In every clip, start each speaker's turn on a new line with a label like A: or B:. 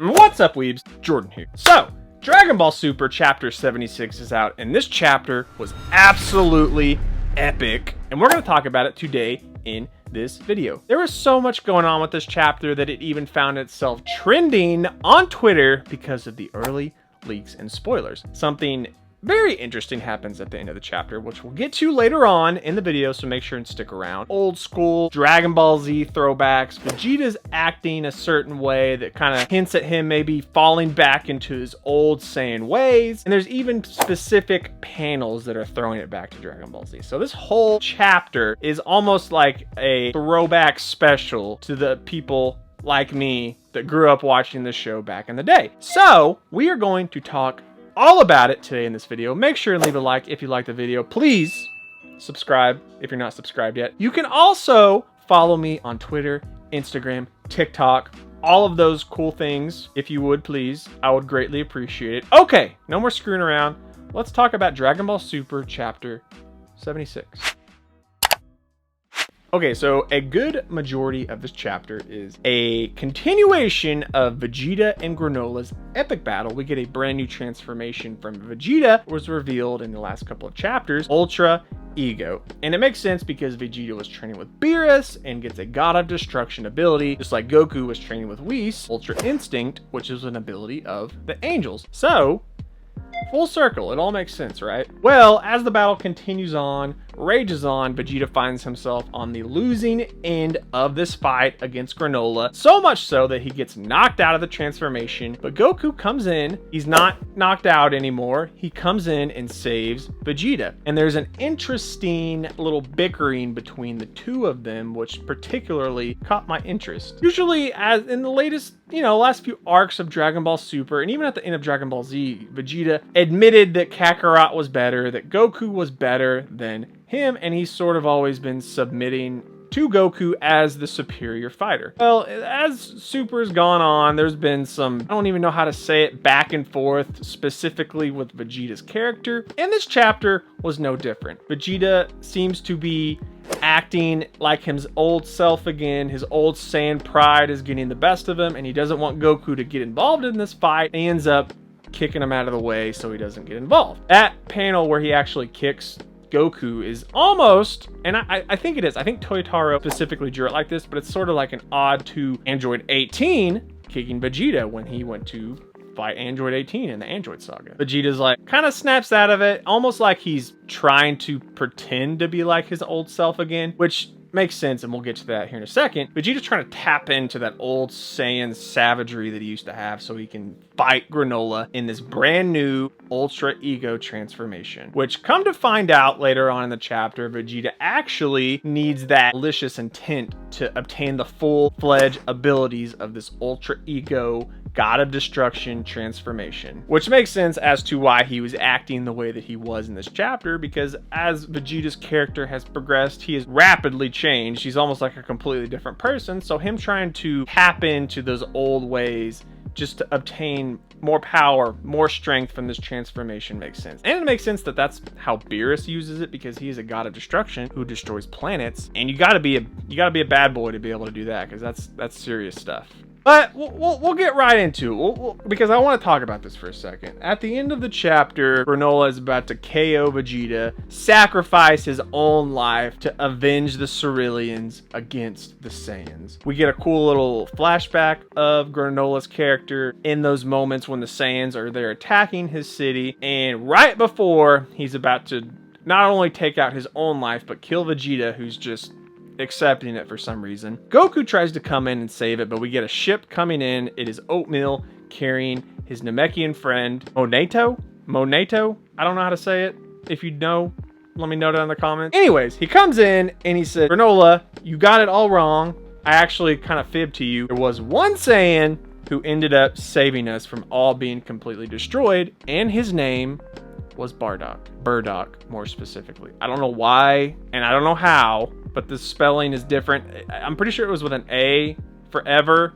A: What's up, weebs? Jordan here. So, Dragon Ball Super Chapter 76 is out, and this chapter was absolutely epic, and we're going to talk about it today in this video. There was so much going on with this chapter that it even found itself trending on Twitter because of the early leaks and spoilers. Something very interesting happens at the end of the chapter, which we'll get to later on in the video, so make sure and stick around. Old school Dragon Ball Z throwbacks. Vegeta's acting a certain way that kind of hints at him maybe falling back into his old Saiyan ways. And there's even specific panels that are throwing it back to Dragon Ball Z. So this whole chapter is almost like a throwback special to the people like me that grew up watching this show back in the day. So we are going to talk all about it today in this video. Make sure and leave a like if you like the video. Please subscribe if you're not subscribed yet. You can also follow me on Twitter, Instagram, TikTok, all of those cool things. If you would, please, I would greatly appreciate it. Okay, no more screwing around. Let's talk about Dragon Ball Super Chapter 76. Okay, so a good majority of this chapter is a continuation of Vegeta and Granola's epic battle. We get a brand new transformation from Vegeta, was revealed in the last couple of chapters, Ultra Ego. And it makes sense because Vegeta was training with Beerus and gets a God of Destruction ability, just like Goku was training with Whis, Ultra Instinct, which is an ability of the Angels. So, full circle, it all makes sense, right? Well, as the battle continues on, rages on, Vegeta finds himself on the losing end of this fight against Granola, so much so that he gets knocked out of the transformation, but Goku comes in. He's not knocked out anymore. He comes in and saves Vegeta, and there's an interesting little bickering between the two of them, which particularly caught my interest. Usually, as in the latest, last few arcs of Dragon Ball Super, and even at the end of Dragon Ball Z, Vegeta admitted that Kakarot was better, that Goku was better than him, and he's sort of always been submitting to Goku as the superior fighter. Well, as Super's gone on, there's been some, I don't even know how to say it, back and forth, specifically with Vegeta's character, and this chapter was no different. Vegeta seems to be acting like his old self again. His old Saiyan pride is getting the best of him, and he doesn't want Goku to get involved in this fight. He ends up kicking him out of the way so he doesn't get involved. That panel where he actually kicks Goku is almost, and I think it is, I think Toyotaro specifically drew it like this, but it's sort of like an odd to Android 18 kicking Vegeta when he went to fight Android 18 in the Android saga. Vegeta's like, kind of snaps out of it, almost like he's trying to pretend to be like his old self again, which makes sense, and we'll get to that here in a second. Vegeta's trying to tap into that old Saiyan savagery that he used to have so he can fight Granola in this brand new Ultra Ego transformation, which, come to find out later on in the chapter, Vegeta actually needs that malicious intent to obtain the full-fledged abilities of this Ultra Ego God of Destruction transformation, which makes sense as to why he was acting the way that he was in this chapter, because as Vegeta's character has progressed, he has rapidly changed. He's almost like a completely different person, so him trying to tap into those old ways just to obtain more power, more strength from this transformation makes sense. And it makes sense that that's how Beerus uses it, because he is a God of Destruction who destroys planets, and you gotta be a bad boy to be able to do that, because that's serious stuff. But we'll get right into it, because I want to talk about this for a second. At the end of the chapter, Granola is about to KO Vegeta, sacrifice his own life to avenge the Ceruleans against the Saiyans. We get a cool little flashback of Granola's character in those moments when the Saiyans are there attacking his city, and right before he's about to not only take out his own life, but kill Vegeta, who's just accepting it for some reason. Goku tries to come in and save it, but we get a ship coming in. It is Oatmeal carrying his Namekian friend, Moneto? I don't know how to say it. If you know, let me know down in the comments. Anyways, he comes in and he said, Granola, you got it all wrong. I actually kind of fibbed to you. There was one Saiyan who ended up saving us from all being completely destroyed, and his name was Bardock, more specifically. I don't know why, and I don't know how, but the spelling is different. I'm pretty sure it was with an A forever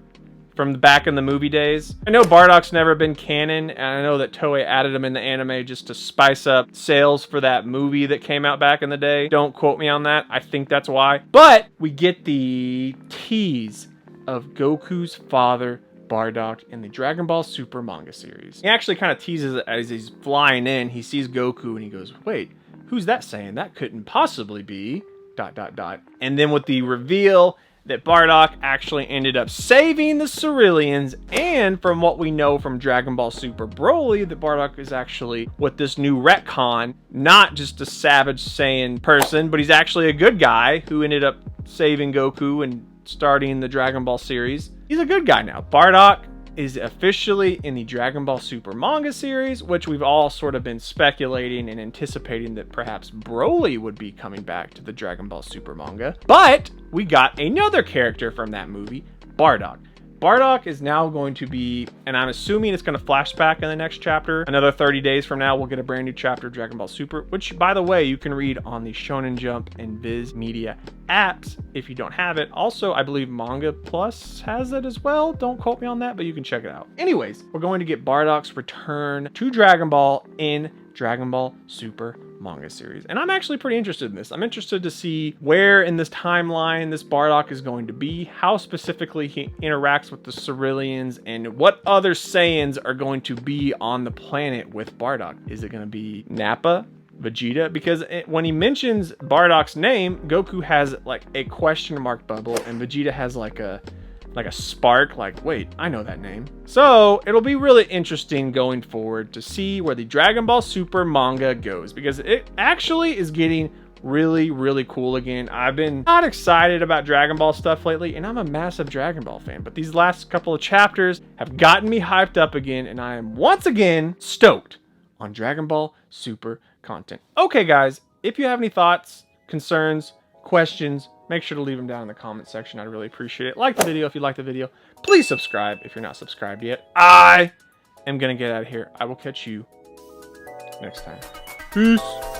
A: from the back in the movie days. I know Bardock's never been canon, and I know that Toei added him in the anime just to spice up sales for that movie that came out back in the day. Don't quote me on that. I think that's why. But we get the tease of Goku's father, Bardock in the Dragon Ball Super Manga series. He actually kind of teases it as he's flying in. He sees Goku and he goes, wait, who's that saying? That couldn't possibly be ... And then with the reveal that Bardock actually ended up saving the Ceruleans, and from what we know from Dragon Ball Super Broly, that Bardock is actually, with this new retcon, not just a savage Saiyan person, but he's actually a good guy who ended up saving Goku and starting the Dragon Ball series. He's a good guy now. Bardock is officially in the Dragon Ball Super Manga series, which we've all sort of been speculating and anticipating that perhaps Broly would be coming back to the Dragon Ball Super Manga. But we got another character from that movie, Bardock. Bardock is now going to be, and I'm assuming it's going to flashback in the next chapter. Another 30 days from now, we'll get a brand new chapter of Dragon Ball Super, which, by the way, you can read on the Shonen Jump and Viz Media apps if you don't have it. Also, I believe Manga Plus has it as well. Don't quote me on that, but you can check it out. Anyways, we're going to get Bardock's return to Dragon Ball in Dragon Ball Super Manga series. And I'm actually pretty interested in this. I'm interested to see where in this timeline this Bardock is going to be, how specifically he interacts with the Ceruleans, and what other Saiyans are going to be on the planet with Bardock. Is it going to be Nappa? Vegeta? Because when he mentions Bardock's name, Goku has like a question mark bubble and Vegeta has like a spark, like, wait, I know that name. So it'll be really interesting going forward to see where the Dragon Ball Super manga goes, because it actually is getting really, really cool again. I've been not excited about Dragon Ball stuff lately, and I'm a massive Dragon Ball fan, but these last couple of chapters have gotten me hyped up again, and I am once again stoked on Dragon Ball Super content. Okay, guys, if you have any thoughts, concerns, questions, make sure to leave them down in the comment section. I'd really appreciate it. Like the video if you like the video. Please subscribe if you're not subscribed yet. I am going to get out of here. I will catch you next time. Peace.